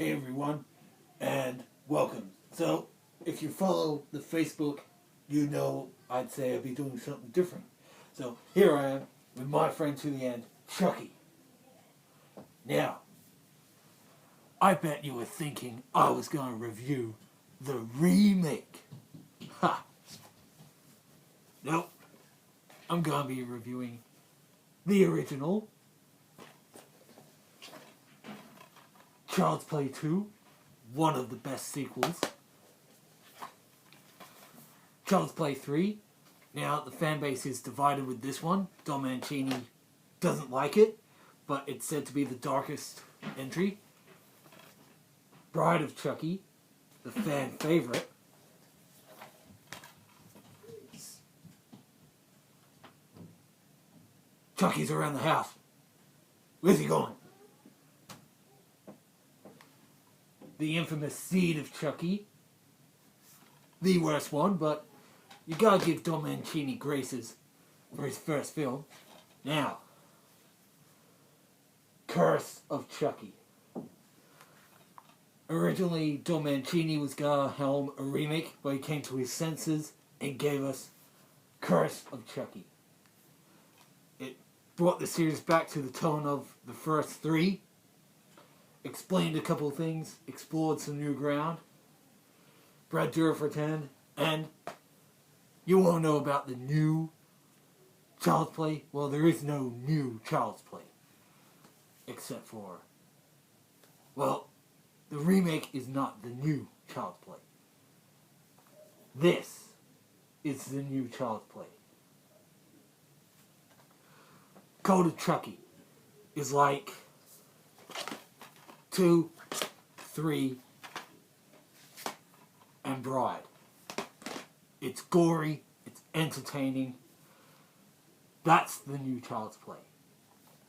Hey everyone, and welcome. So, if you follow the Facebook, you know I'd say I'd be doing something different. So, here I am with my friend to the end, Chucky. Now, I bet you were thinking I was going to review the remake. Ha! Nope. I'm going to be reviewing the original, Child's Play 2, one of the best sequels. Child's Play 3. Now, the fan base is divided with this one. Don Mancini doesn't like it, but it's said to be the darkest entry. Bride of Chucky, the fan favorite. Chucky's around the house. Where's he going? The infamous Seed of Chucky. The worst one, but you gotta give Don Mancini graces for his first film. Now, Curse of Chucky. Originally, Don Mancini was gonna helm a remake, but he came to his senses and gave us Curse of Chucky. It brought the series back to the tone of the first three, explained a couple of things, explored some new ground. Brad Dourif returned, and you won't know about the new Child's Play. Well, there is no new Child's Play. Except for, well, the remake is not the new Child's Play. This is the new Child's Play. Code of Chucky is like 2, 3, and Bride. It's gory, it's entertaining. That's the new Child's Play.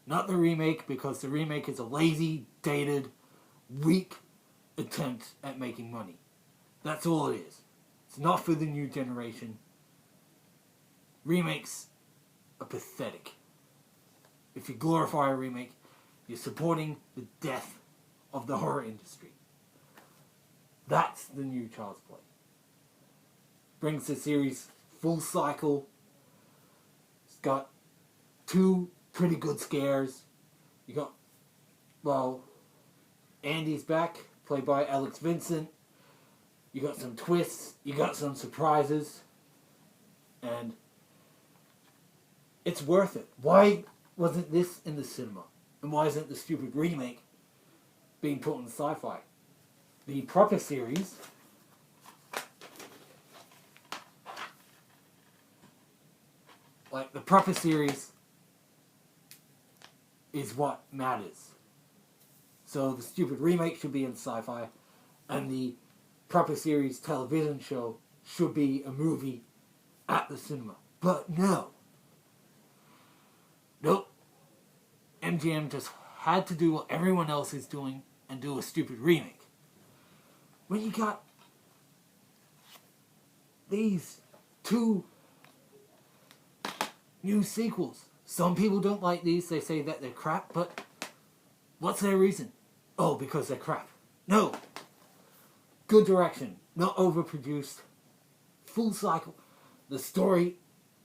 Not the remake, because the remake is a lazy, dated, weak attempt at making money. That's all it is. It's not for the new generation. Remakes are pathetic. If you glorify a remake, you're supporting the death of the horror industry. That's the new Child's Play. Brings the series full cycle. It's got 2 pretty good scares. You got, well, Andy's back, played by Alex Vincent. You got some twists. You got some surprises. And it's worth it. Why wasn't this in the cinema? And why isn't the stupid remake being put in sci-fi? The proper series is what matters. So the stupid remake should be in sci-fi, and the proper series television show should be a movie at the cinema. But no. Nope. MGM just had to do what everyone else is doing and do a stupid remake. When you got these 2 new sequels. Some people don't like these, they say that they're crap, but what's their reason? Oh, because they're crap. No. Good direction, not overproduced, full cycle. The story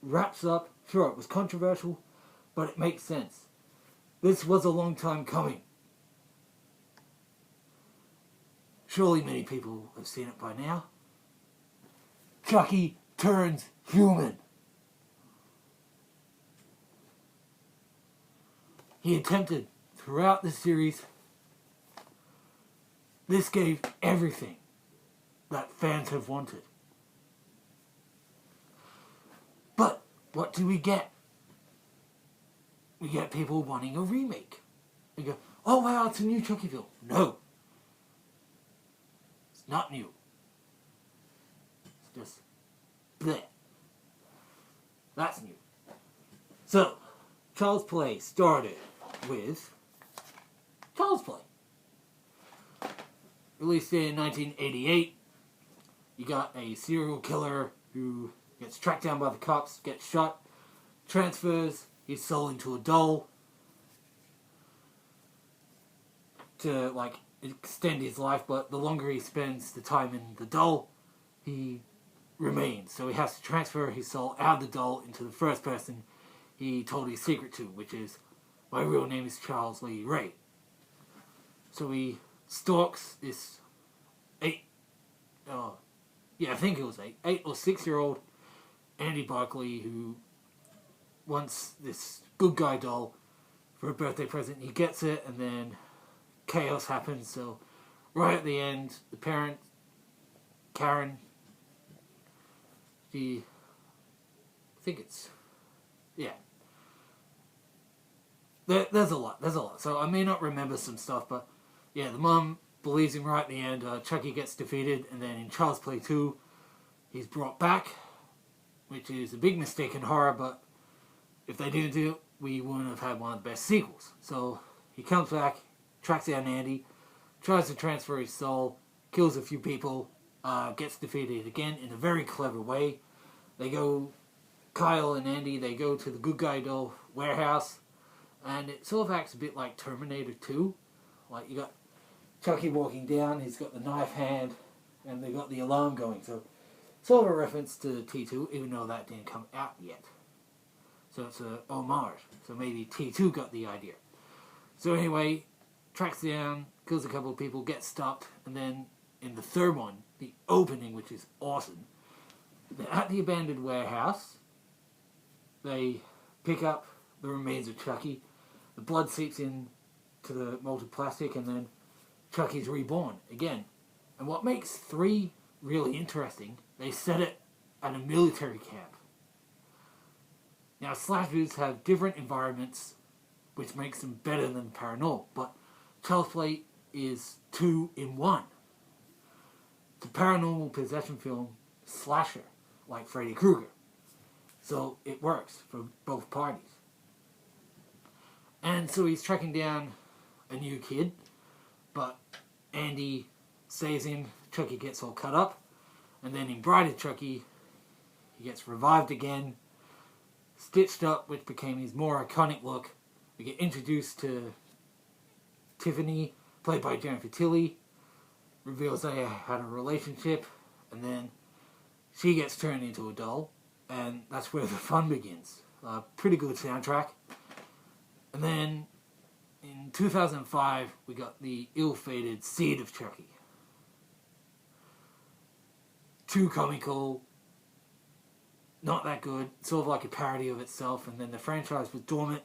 wraps up. Sure, it was controversial, but it makes sense. This was a long time coming. Surely many people have seen it by now. Chucky turns human. He attempted throughout the series. This gave everything that fans have wanted. But what do we get? We get people wanting a remake. We go, oh wow, it's a new Chucky film. No. It's not new. It's just bleh. That's new. So, Child's Play started with Child's Play. Released in 1988. You got a serial killer who gets tracked down by the cops, gets shot, transfers his soul into a doll to, like, extend his life, but the longer he spends the time in the doll, he remains. So he has to transfer his soul out of the doll into the first person he told his secret to, which is, my real name is Charles Lee Ray. So he stalks this I think it was 8 or 6-year-old Andy Barkley, who wants this good guy doll for a birthday present. He gets it, and then chaos happens. So right at the end, the parent, Karen, I think it's, yeah. There's a lot. So I may not remember some stuff, but yeah, the mum believes him right at the end. Chucky gets defeated, and then in Child's Play 2, he's brought back, which is a big mistake in horror, but if they didn't do it, we wouldn't have had one of the best sequels. So he comes back, tracks down Andy, tries to transfer his soul, kills a few people, gets defeated again in a very clever way. Kyle and Andy, they go to the good guy doll warehouse, and it sort of acts a bit like Terminator 2. Like, you got Chucky walking down, he's got the knife hand, and they got the alarm going. So, sort of a reference to T2, even though that didn't come out yet. So it's a homage. So maybe T2 got the idea. So anyway, tracks down, kills a couple of people, gets stopped, and then in the third one, the opening, which is awesome, they're at the abandoned warehouse. They pick up the remains of Chucky. The blood seeps in to the molten plastic, and then Chucky's reborn again. And what makes 3 really interesting, they set it at a military camp. Now, slashers have different environments, which makes them better than paranormal, but Child's Play is 2 in 1. It's a paranormal possession film slasher, like Freddy Krueger. So it works for both parties. And so he's tracking down a new kid, but Andy saves him, Chucky gets all cut up, and then in Bride of Chucky, he gets revived again, stitched up, which became his more iconic look. We get introduced to Tiffany, played by Jennifer Tilly, reveals they had a relationship, and then she gets turned into a doll, and that's where the fun begins. Pretty good soundtrack. And then in 2005, we got the ill-fated Seed of Chucky. Too comical, not that good, sort of like a parody of itself, and then the franchise was dormant.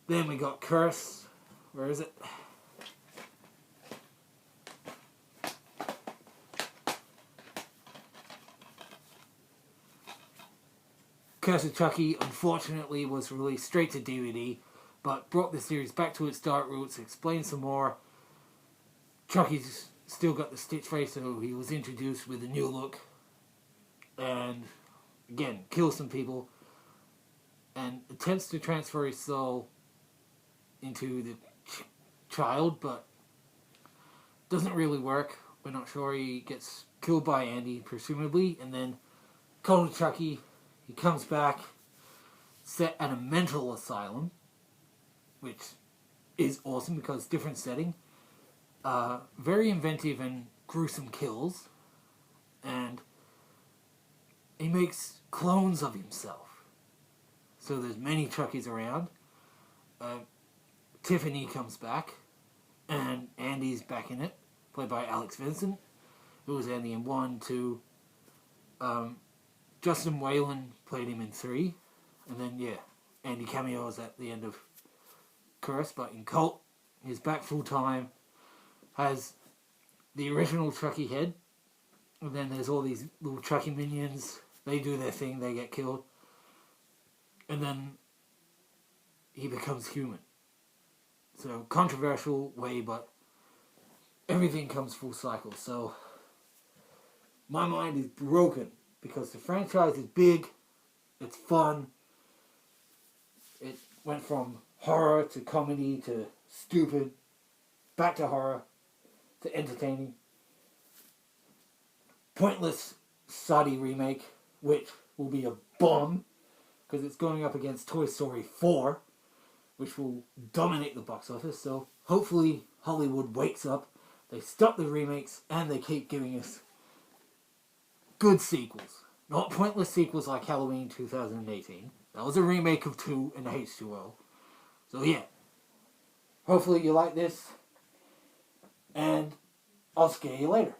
Then we got Curse. Where is it? Curse of Chucky, unfortunately, was released straight to DVD, but brought the series back to its dark roots, explained some more. Chucky's still got the stitch face, so he was introduced with a new look. And, again, kills some people. And attempts to transfer his soul into the child, but doesn't really work. We're not sure. He gets killed by Andy, presumably, and then Cold Chucky. He comes back, set at a mental asylum, which is awesome because different setting. Very inventive and gruesome kills, and he makes clones of himself. So there's many Chuckies around. Tiffany comes back, and Andy's back in it, played by Alex Vincent, who was Andy in 1, 2. Justin Whalen played him in 3, and then, yeah, Andy cameos at the end of Curse, but in Cult, he's back full-time, has the original Chucky head, and then there's all these little Chucky minions, they do their thing, they get killed, and then he becomes human. So, controversial way, but everything comes full cycle, so my mind is broken. Because the franchise is big, it's fun, it went from horror to comedy to stupid, back to horror, to entertaining. Pointless Saudi remake, which will be a bomb, because it's going up against Toy Story 4, which will dominate the box office, so hopefully Hollywood wakes up, they stop the remakes, and they keep giving us good sequels. Not pointless sequels like Halloween 2018. That was a remake of 2 and H2O. So yeah. Hopefully you like this. And I'll scare you later.